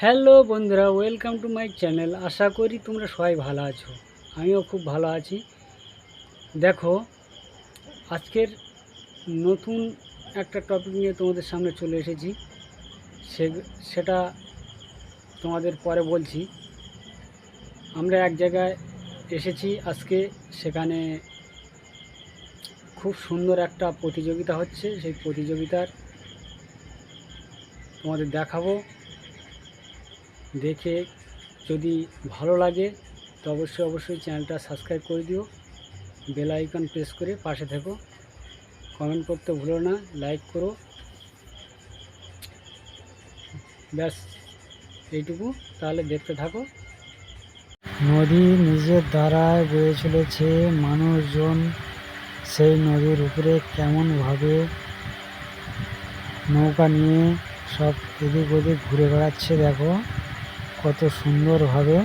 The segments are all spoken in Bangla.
হ্যালো বন্ধুরা, ওয়েলকাম টু মাই চ্যানেল। আশা করি তোমরা সবাই ভালো আছো। আমিও খুব ভালো আছি। দেখো, আজকের নতুন একটা টপিক নিয়ে তোমাদের সামনে চলে এসেছি। সেটা তোমাদের পরে বলছি। আমরা এক জায়গায় এসেছি আজকে, সেখানে খুব সুন্দর একটা প্রতিযোগিতা হচ্ছে। সেই প্রতিযোগিতার তোমাদের দেখাবো। দেখে যদি ভালো লাগে তো অবশ্যই চ্যানেলটা সাবস্ক্রাইব করে দিও, বেল আইকন প্রেস করে পাশে থেকো, কমেন্ট করতে ভুলো না, লাইক করো। ব্যাস এইটুকু, তাহলে দেখতে থাকো। নদী নিজের দ্বারায় বয়ে চলেছে, মানুষজন সেই নদীর উপরে কেমনভাবে নৌকা নিয়ে সব এদিক ওদিক ঘুরে বেড়াচ্ছে। দেখো কত সুন্দরভাবে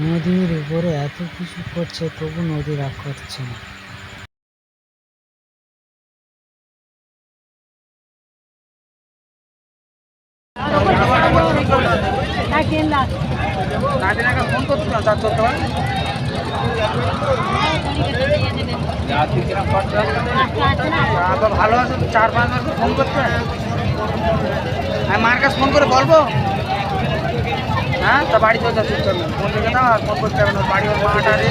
নদীর উপরে এত কিছু করছে, তবু নদী রাগ করছে না। ভালো আছে, 4-5 মাস ফোন করতে, আমি মার কাছে ফোন করে বলবো। হ্যাঁ, তা বাড়ি চলে যাচ্ছে, ফোন রেখে দাও, আর ফোন করতে হবে না। বাড়ি ওর মাটা রে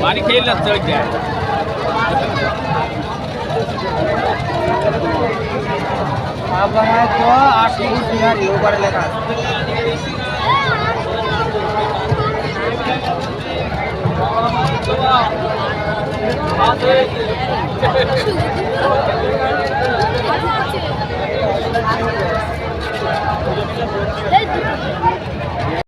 বাড়ি খেয়ে যাচ্ছে ওই যায়। আপনার তো 8 বিহারি ওপারে লেখা আছে।